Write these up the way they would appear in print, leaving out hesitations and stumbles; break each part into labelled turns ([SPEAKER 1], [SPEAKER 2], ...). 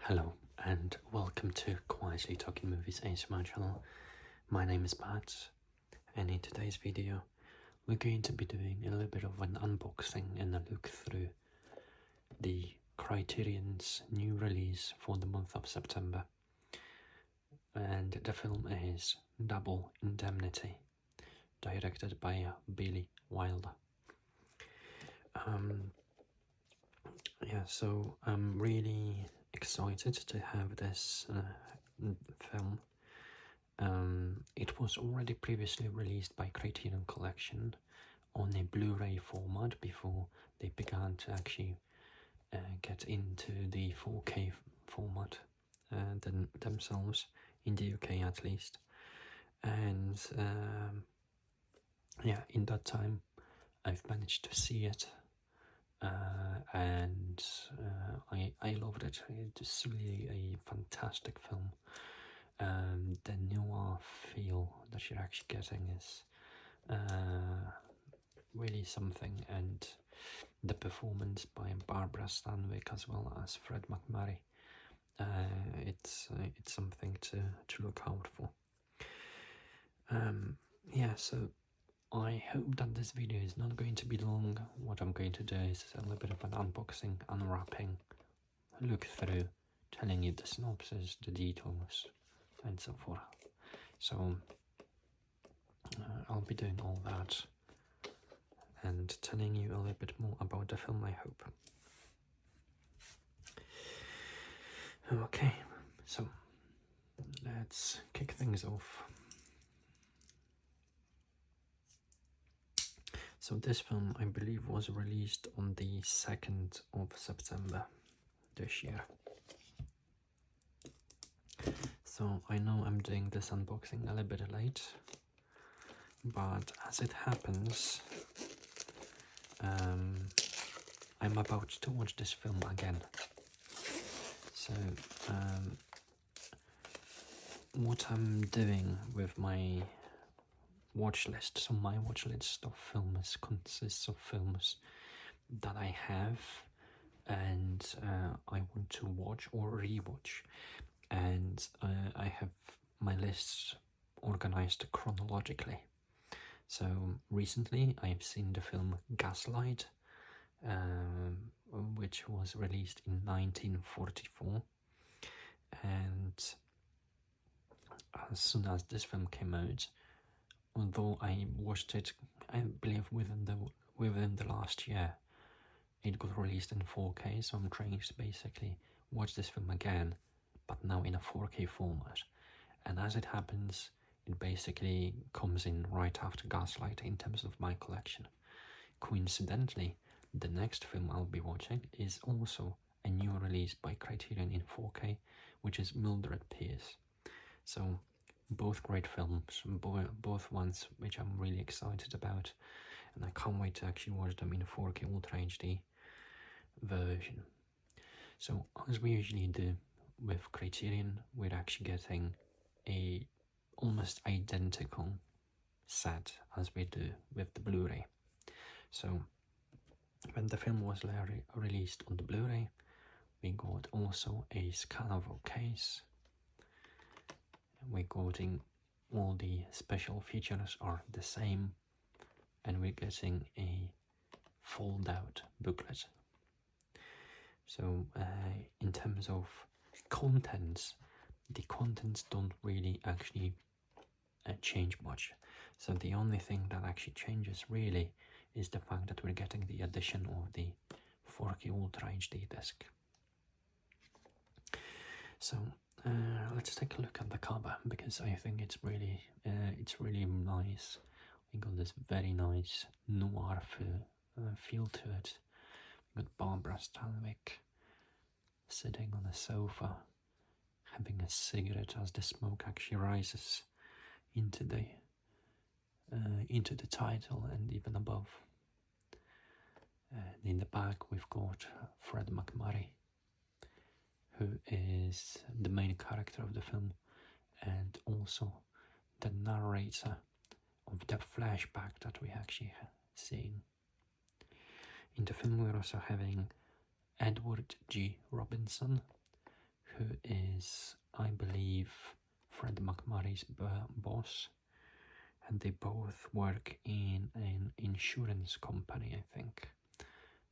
[SPEAKER 1] Hello and welcome to Quietly Talking Movies ASMR channel. My name is Matt, and in today's video we're going to be doing a little bit of an unboxing and a look through the Criterion's new release for the month of September. And the film is Double Indemnity, directed by Billy Wilder. So I'm really excited to have this film. It was already previously released by Criterion Collection on a Blu-ray format before they began to actually get into the 4K format themselves, in the UK at least. And in that time I've managed to see it. I loved it. It's really a fantastic film. The noir feel that you're actually getting is really something, and the performance by Barbara Stanwyck as well as Fred McMurray, it's something to look out for. So I hope that this video is not going to be long. What I'm going to do is a little bit of an unboxing, unwrapping, look through, telling you the synopsis, the details, and so forth. So I'll be doing all that and telling you a little bit more about the film, I hope. Okay, so let's kick things off. So this film, I believe, was released on the 2nd of September this year. So I know I'm doing this unboxing a little bit late, but as it happens, I'm about to watch this film again. So what I'm doing with my watch list, so my watch list of films consists of films that I have and I want to watch or rewatch, and I have my lists organized chronologically. So recently I've seen the film Gaslight, which was released in 1944, and as soon as this film came out, although I watched it, I believe within the last year, it got released in 4K, so I'm trying to basically watch this film again, but now in a 4K format. And as it happens, it basically comes in right after Gaslight in terms of my collection. Coincidentally, the next film I'll be watching is also a new release by Criterion in 4K, which is Mildred Pierce. So both great films, both ones which I'm really excited about, and I can't wait to actually watch them in 4K Ultra HD version. So as we usually do with Criterion, we're actually getting a almost identical set as we do with the Blu-ray. So when the film was released on the Blu-ray, we got also a scannable case. We're getting all the special features are the same, and we're getting a fold-out booklet. So in terms of contents, the contents don't really actually change much. So the only thing that actually changes really is the fact that we're getting the addition of the 4K Ultra HD disc. So let's take a look at the cover, because I think it's really nice. We got this very nice noir feel to it. We got Barbara Stanwyck sitting on a sofa, having a cigarette as the smoke actually rises into the title and even above. In the back we've got Fred McMurray, who is the main character of the film and also the narrator of the flashback that we actually seen. In the film we're also having Edward G. Robinson, who is, I believe, Fred McMurray's boss, and they both work in an insurance company, I think.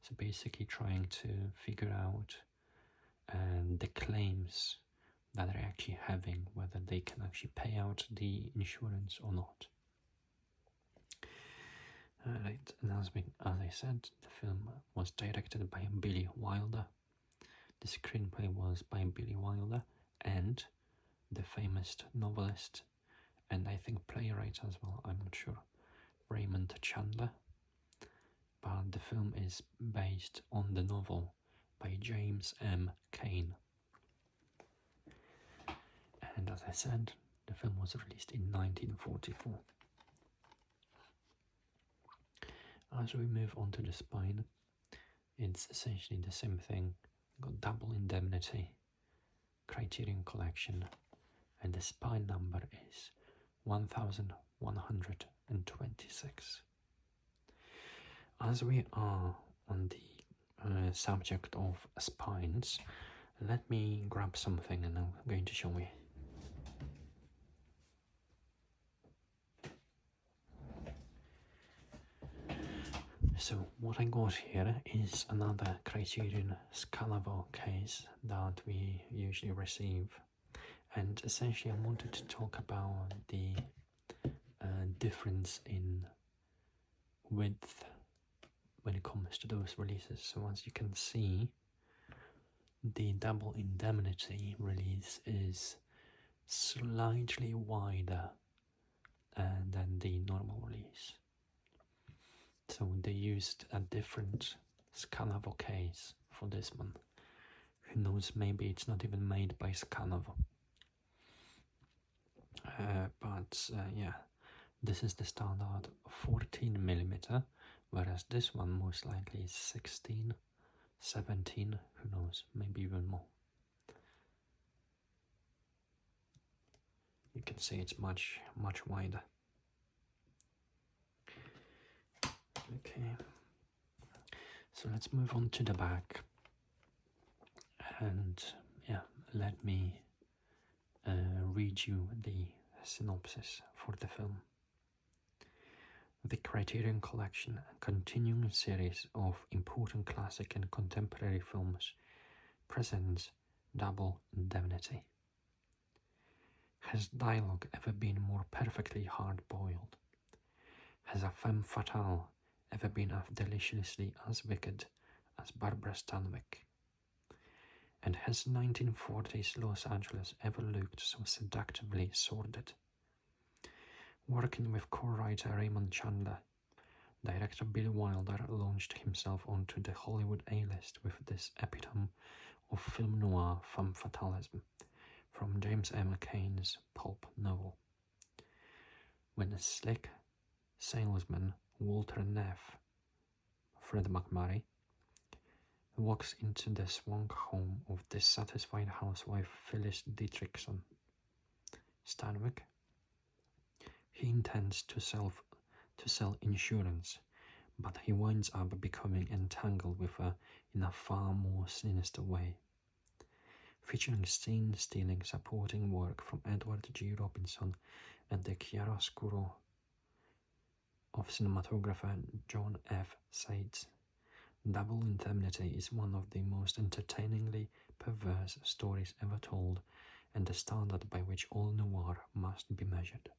[SPEAKER 1] So basically trying to figure out the claims that they're actually having, whether they can actually pay out the insurance or not. Right, and as I said, the film was directed by Billy Wilder. The screenplay was by Billy Wilder and the famous novelist and I think playwright as well, I'm not sure, Raymond Chandler. But the film is based on the novel by James M. Cain. And as I said, the film was released in 1944. As we move on to the spine, it's essentially the same thing. Got double indemnity, Criterion Collection, and the spine number is 1126. As we are on the subject of spines, let me grab something and I'm going to show you. So what I got here is another Criterion Scalavo case that we usually receive, and essentially I wanted to talk about the difference in width when it comes to those releases. So as you can see, the double indemnity release is slightly wider than the normal release. So they used a different Scalavo case for this one. Who knows, maybe it's not even made by Scalavo. Yeah, this is the standard 14mm, whereas this one most likely is 16, 17, who knows, maybe even more. You can see it's much wider. Okay, so let's move on to the back, and yeah, let me read you the synopsis for the film. The Criterion Collection, a continuing series of important classic and contemporary films, presents Double Indemnity. Has dialogue ever been more perfectly hard-boiled? Has a femme fatale ever been deliciously as wicked as Barbara Stanwyck? And has 1940s Los Angeles ever looked so seductively sordid? Working with co-writer Raymond Chandler, director Bill Wilder launched himself onto the Hollywood A-list with this epitome of film noir femme fatalism from James M. Cain's pulp novel. When a slick salesman, Walter Neff, Fred McMurray, walks into the swank home of dissatisfied housewife Phyllis Dietrichson Stanwyck, he intends to sell insurance, but he winds up becoming entangled with her in a far more sinister way. Featuring scene-stealing supporting work from Edward G. Robinson and the chiaroscuro of cinematographer John F. Seitz, Double Indemnity is one of the most entertainingly perverse stories ever told, and the standard by which all noir must be measured.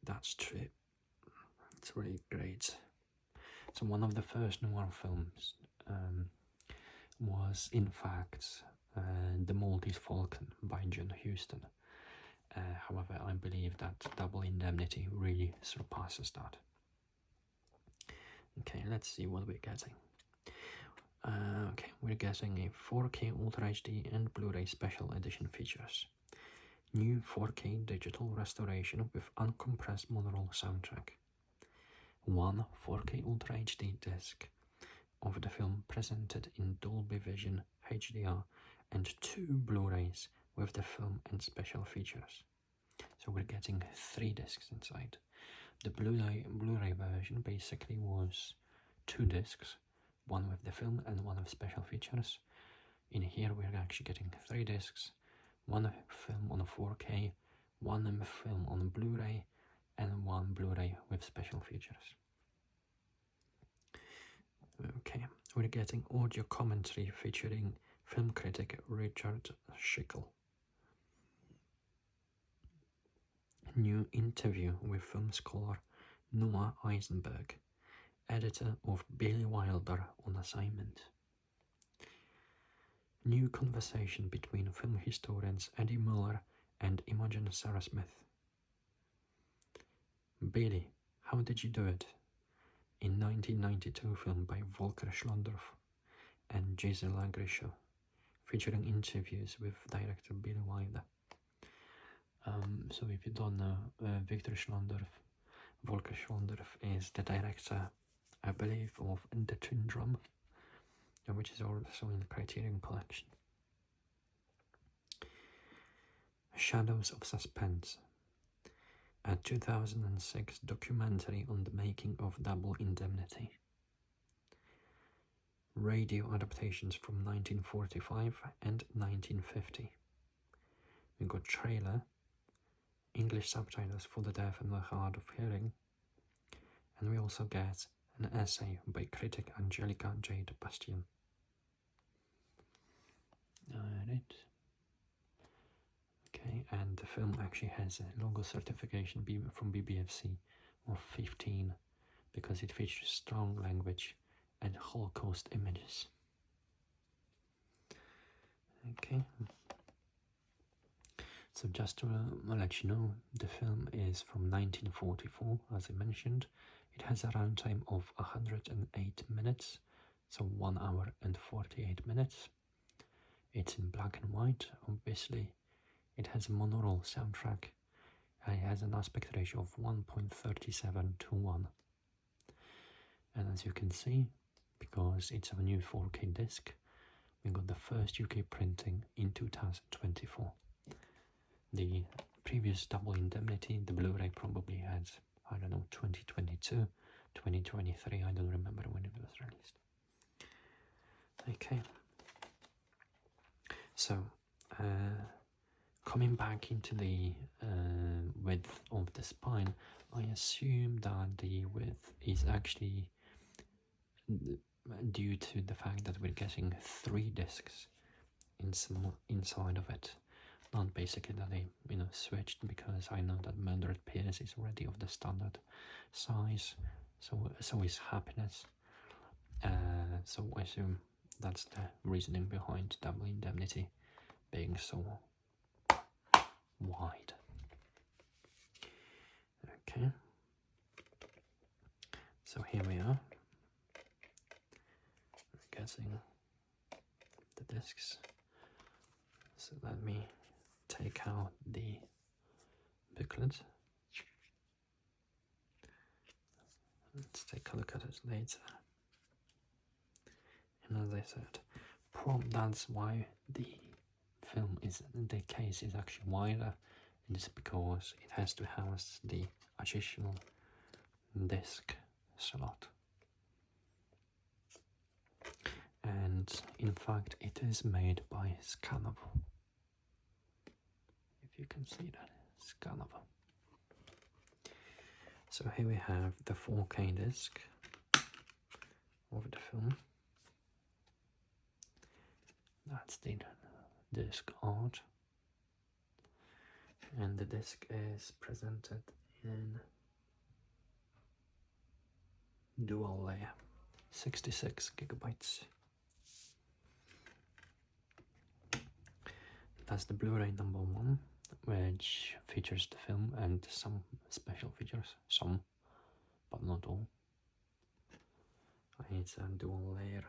[SPEAKER 1] That's true. It's really great. So one of the first noir films was, in fact, The Maltese Falcon by John Huston. However, I believe that Double Indemnity really surpasses that. Okay, let's see what we're getting. Okay, we're getting a 4K Ultra HD and Blu-ray Special Edition features. New 4K digital restoration with uncompressed monaural soundtrack. One 4K Ultra HD disc of the film presented in Dolby Vision HDR and 2 Blu-rays with the film and special features. So we're getting 3 discs inside. The Blu-ray version basically was 2 discs, one with the film and one with special features. In here we're actually getting 3 discs, one film on a 4K, one film on Blu-ray, and one Blu-ray with special features. Okay, we're getting audio commentary featuring film critic Richard Schickel. New interview with film scholar Noah Eisenberg, editor of Billy Wilder on Assignment. New conversation between film historians Eddie Muller and Imogen Sarah Smith. Billy, how did you do it? In 1992 film by Volker Schlondorf and Gisela Grischow, featuring interviews with director Billy Wilder. So if you don't know, Victor Schlondorf, Volker Schlondorf is the director, I believe, of The Twin Drum, which is also in the Criterion Collection. Shadows of Suspense, a 2006 documentary on the making of Double Indemnity. Radio adaptations from 1945 and 1950. We got trailer, English subtitles for the deaf and the hard of hearing, and we also get an essay by critic Angelica Jade Bastian. Alright. Okay, and the film actually has a logo certification from BBFC of 15 because it features strong language and Holocaust images. Okay. So just to let you know, the film is from 1944, as I mentioned. It has a runtime of 108 minutes, so 1 hour and 48 minutes. It's in black and white, obviously. It has a monaural soundtrack, and it has an aspect ratio of 1.37 to 1. And as you can see, because it's a new 4K disc, we got the first UK printing in 2024. The previous Double Indemnity, the Blu-ray probably had, I don't know, 2022, 2023, I don't remember when it was released. Okay. So, coming back into the width of the spine, I assume that the width is actually due to the fact that we're getting 3 discs inside of it. Not basically that they, switched, because I know that Murdered Pierce is already of the standard size, so is Happiness. So I assume that's the reasoning behind Double Indemnity being so wide. Okay. So here we are. We're getting the discs. So let me take out the booklet. Let's take a look at it later. And as I said, that's why the case is actually wider. It's because it has to house the additional disc slot. And in fact, it is made by Scanovo. If you can see that, Scanovo. So here we have the 4K disc of the film. That's the disc art. And the disc is presented in dual layer, 66 gigabytes. That's the Blu-ray number 1, which features the film and some special features, some, but not all. It's a dual layer.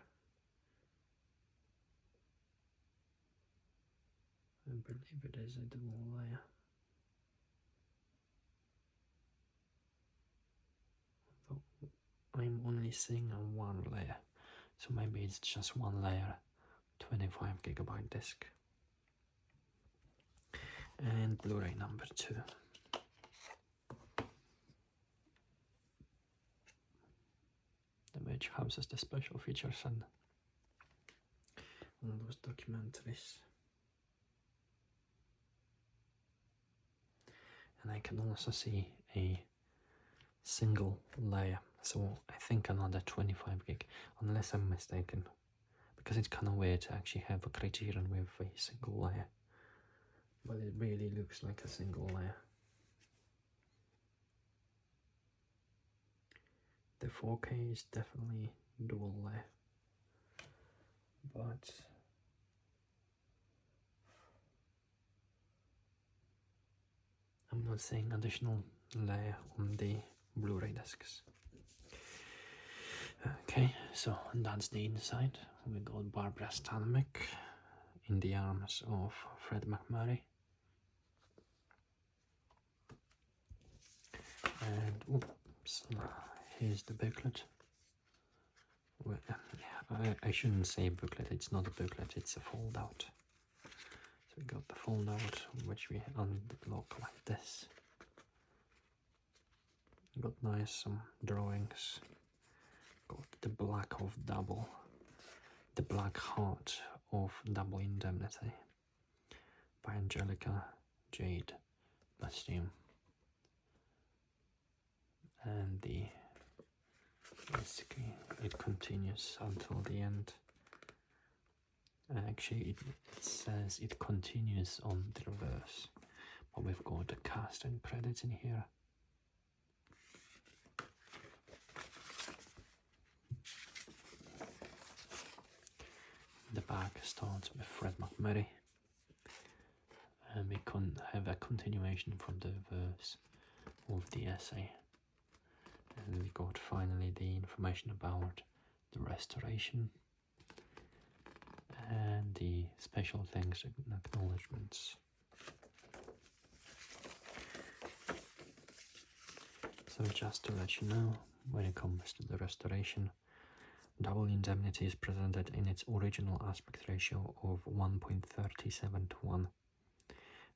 [SPEAKER 1] I believe it is a dual layer. Though I'm only seeing a 1 layer, so maybe it's just 1 layer, 25 gigabyte disc. And Blu-ray number 2. Which houses the special features and all those documentaries. And I can also see a single layer, so I think another 25 gig, unless I'm mistaken, because it's kind of weird to actually have a Criterion with a single layer, but it really looks like a single layer. The 4K is definitely dual layer, but I'm not seeing additional layer on the Blu-ray discs. Okay, so that's the inside. We got Barbara Stanwyck in the arms of Fred McMurray. And oops, here's the booklet. Well, yeah, I shouldn't say booklet, it's not a booklet, it's a fold out. So we got the fold out, which we unlock like this. Got nice some drawings. Got the black of double, the black heart of Double Indemnity by Angelica Jade Bastium. And basically it continues until the end. Actually it says it continues on the reverse, but we've got the cast and credits in here. The back starts with Fred McMurray, and we can have a continuation from the verse of the essay. And we got finally the information about the restoration and the special thanks and acknowledgements. So just to let you know, when it comes to the restoration, Double Indemnity is presented in its original aspect ratio of 1.37:1.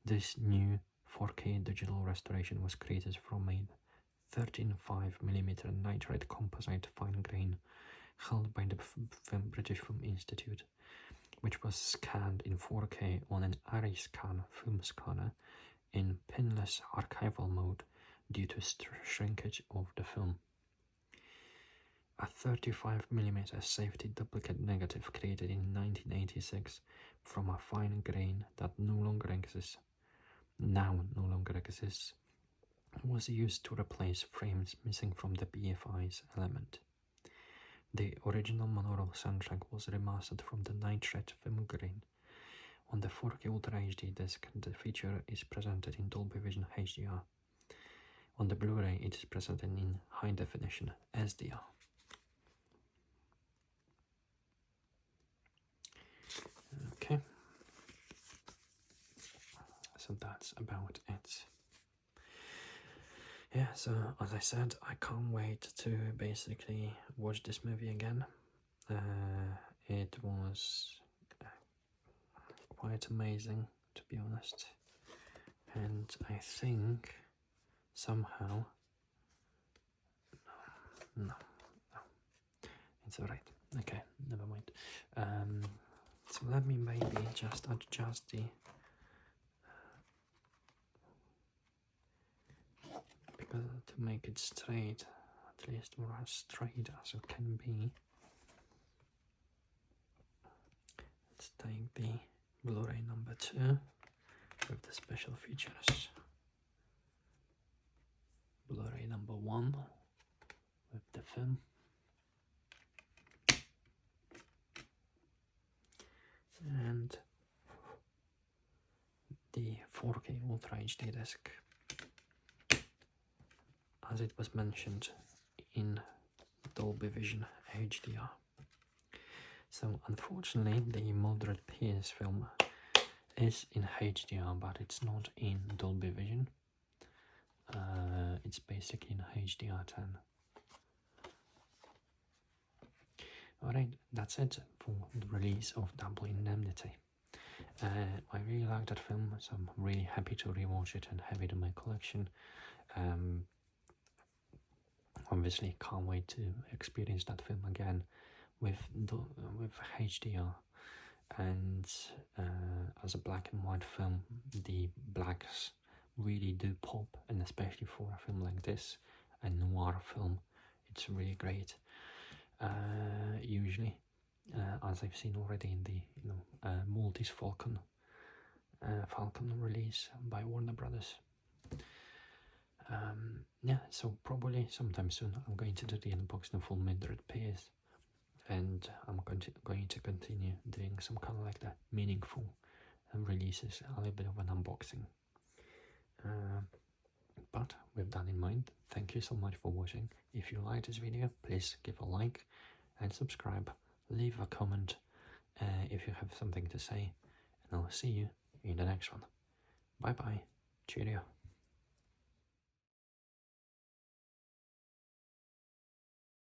[SPEAKER 1] This new 4K digital restoration was created from a 13.5mm nitride composite fine grain held by the British Film Institute, which was scanned in 4K on an ARRIScan film scanner in pinless archival mode due to shrinkage of the film. A 35mm safety duplicate negative created in 1986 from a fine grain that now no longer exists, was used to replace frames missing from the BFI's element. The original monaural soundtrack was remastered from the nitrate film grain. On the 4K Ultra HD disc, the feature is presented in Dolby Vision HDR. On the Blu-ray, it is presented in high definition SDR. Okay, so that's about it. Yeah, so as I said, I can't wait to basically watch this movie again. It was quite amazing, to be honest, and I think somehow no, it's alright. Okay, never mind. So let me maybe just adjust the because to make it straight, at least more as straight as it can be. Let's take the Blu-ray number 2 with the special features. Blu-ray number 1 with the film. And the 4K Ultra HD disc, as it was mentioned in Dolby Vision HDR. So unfortunately the Mildred Pierce film is in HDR, but it's not in Dolby Vision. It's basically in HDR10. Alright, that's it for the release of Double Indemnity. I really like that film, so I'm really happy to rewatch it and have it in my collection. Obviously can't wait to experience that film again with HDR. and as a black and white film, the blacks really do pop, and especially for a film like this, a noir film, it's really great. Usually, as I've seen already in the Maltese Falcon release by Warner Brothers. Yeah, so probably sometime soon I'm going to do the unboxing of full Mildred Pierce, and I'm going to continue doing some kind of like the meaningful releases, a little bit of an unboxing. But with that in mind, thank you so much for watching. If you liked this video, please give a like and subscribe. Leave a comment if you have something to say, and I'll see you in the next one. Bye bye. Cheerio.